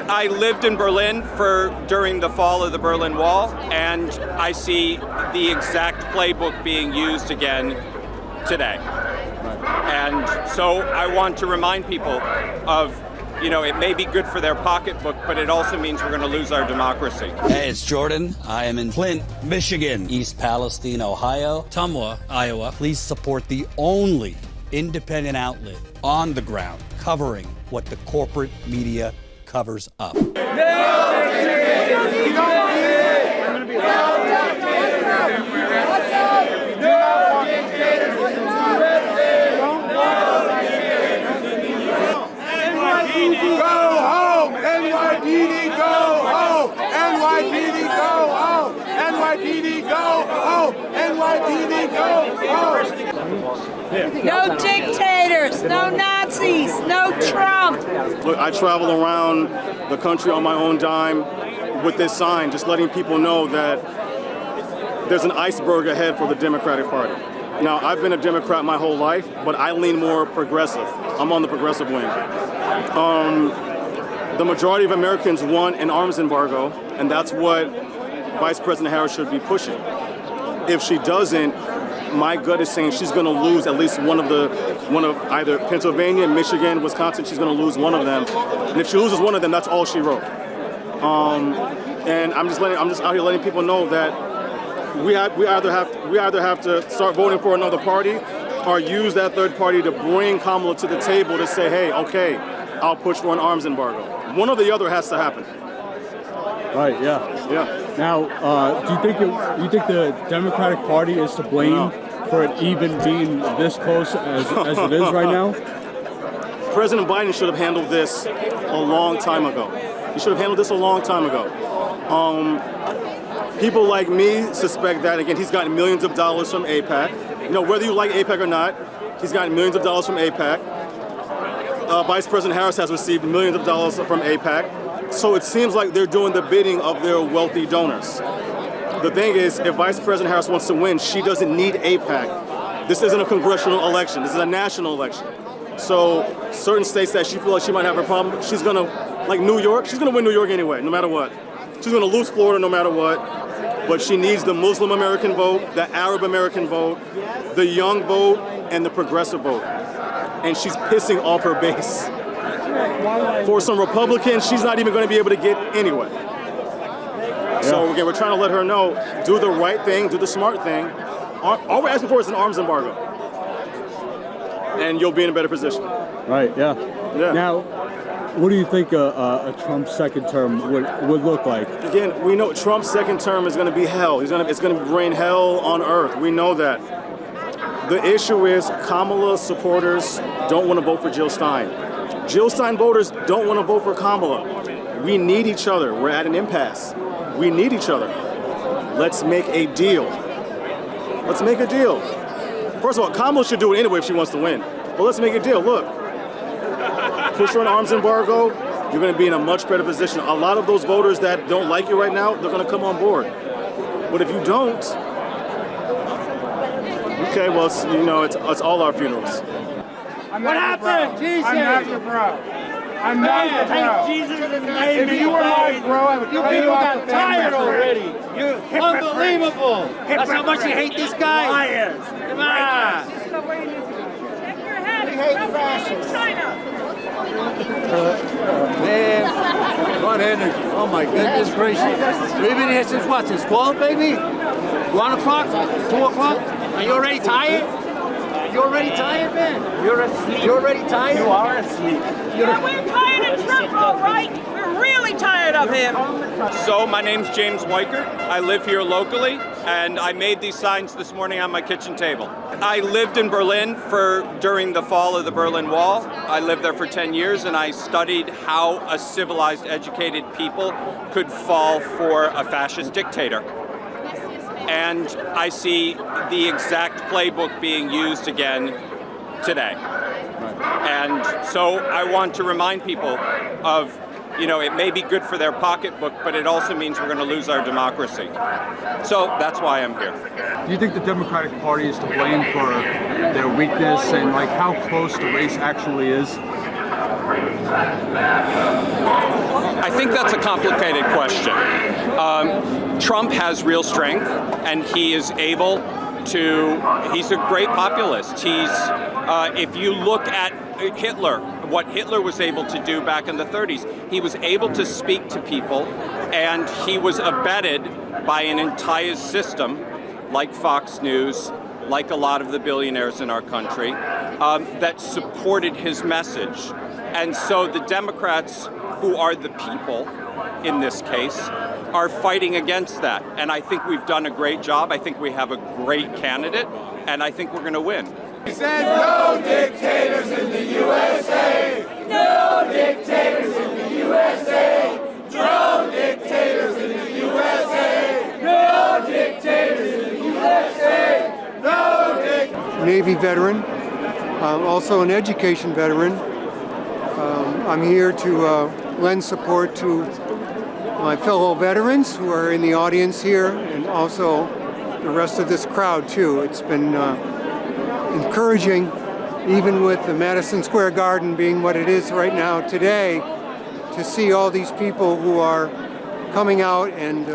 I lived in Berlin during the fall of the Berlin Wall, and I see the exact playbook being used again today. And so I want to remind people of, it may be good for their pocketbook, but it also means we're going to lose our democracy. Hey, it's Jordan. I am in Flint, Michigan, East Palestine, Ohio, Tumwa, Iowa. Please support the only independent outlet on the ground covering what the corporate media covers up. No dictators, no Nazis, no Trump. Look, I travel around the country on my own dime with this sign, just letting people know that there's an iceberg ahead for the Democratic Party. Now, I've been a Democrat my whole life, but I lean more progressive. I'm on the progressive wing. The majority of Americans want an arms embargo, and that's what Vice President Harris should be pushing. If she doesn't, my gut is saying she's going to lose at least one of either Pennsylvania, Michigan, Wisconsin. She's going to lose one of them, and if she loses one of them, that's all she wrote. And I'm just out here letting people know that we either have to start voting for another party, or use that third party to bring Kamala to the table to say, hey, okay, I'll push for an arms embargo. One or the other has to happen. Right. Yeah. Now, do you think the Democratic Party is to blame for it even being this close as it is right now? President Biden should have handled this a long time ago. He should have handled this a long time ago. People like me suspect that, again, he's gotten millions of dollars from AIPAC. Whether you like AIPAC or not, he's gotten millions of dollars from AIPAC. Vice President Harris has received millions of dollars from AIPAC. So it seems like they're doing the bidding of their wealthy donors. The thing is, if Vice President Harris wants to win, she doesn't need AIPAC. This isn't a congressional election. This is a national election. So certain states that she feels like she might have a problem, she's going to, like New York, she's going to win New York anyway, no matter what. She's going to lose Florida no matter what. But she needs the Muslim American vote, the Arab American vote, the young vote, and the progressive vote. And she's pissing off her base. For some Republicans, she's not even going to be able to get anyway. So again, we're trying to let her know, do the right thing, do the smart thing. All we're asking for is an arms embargo. And you'll be in a better position. Right, yeah. Now, what do you think a Trump second term would look like? Again, we know Trump's second term is going to be hell. It's going to rain hell on earth. We know that. The issue is Kamala supporters don't want to vote for Jill Stein. Jill Stein voters don't want to vote for Kamala. We need each other. We're at an impasse. We need each other. Let's make a deal. Let's make a deal. First of all, Kamala should do it anyway if she wants to win. But let's make a deal. Look, push for an arms embargo, you're going to be in a much better position. A lot of those voters that don't like you right now, they're going to come on board. But if you don't, okay, well, it's all our funerals. What happened? Jesus! I'm not your bro. I'm not your bro. Jesus in the name. If you were my bro, I would. You people got tired already. You unbelievable. That's how much you hate this guy. Liars. Come on. We hate fascists. Man, what energy? Oh my goodness gracious! We've been here since what? Since 12, baby? 1 o'clock? 2 o'clock? Are you already tired? You're already tired, man. You're asleep. You're already tired? You are asleep. Yeah, we're tired of Trump, all right? We're really tired of him. So my name's James Weichert. I live here locally, and I made these signs this morning on my kitchen table. I lived in Berlin during the fall of the Berlin Wall. I lived there for 10 years, and I studied how a civilized, educated people could fall for a fascist dictator. And I see the exact playbook being used again today. And so I want to remind people of, it may be good for their pocketbook, but it also means we're going to lose our democracy. So that's why I'm here. Do you think the Democratic Party is to blame for their weakness and how close the race actually is? I think that's a complicated question. Trump has real strength, and he is able to, he's a great populist. If you look at Hitler, what Hitler was able to do back in the 30s, he was able to speak to people, and he was abetted by an entire system like Fox News, like a lot of the billionaires in our country, that supported his message. And so the Democrats, who are the people in this case, are fighting against that. And I think we've done a great job. I think we have a great candidate, and I think we're going to win. He said, no dictators in the USA! No dictators in the USA! No dictators in the USA! No dictators in the USA! No dictators! Navy veteran, also an education veteran. I'm here to lend support to my fellow veterans who are in the audience here, and also the rest of this crowd too. It's been encouraging, even with the Madison Square Garden being what it is right now today, to see all these people who are coming out and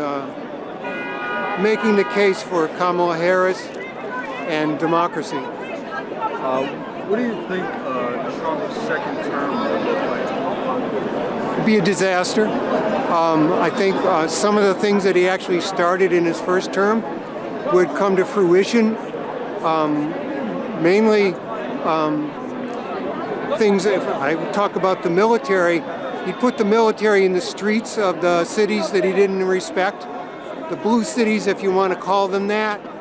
making the case for Kamala Harris and democracy. What do you think Trump's second term will look like? It'd be a disaster. I think some of the things that he actually started in his first term would come to fruition. Mainly things, if I talk about the military, he put the military in the streets of the cities that he didn't respect, the blue cities, if you want to call them that.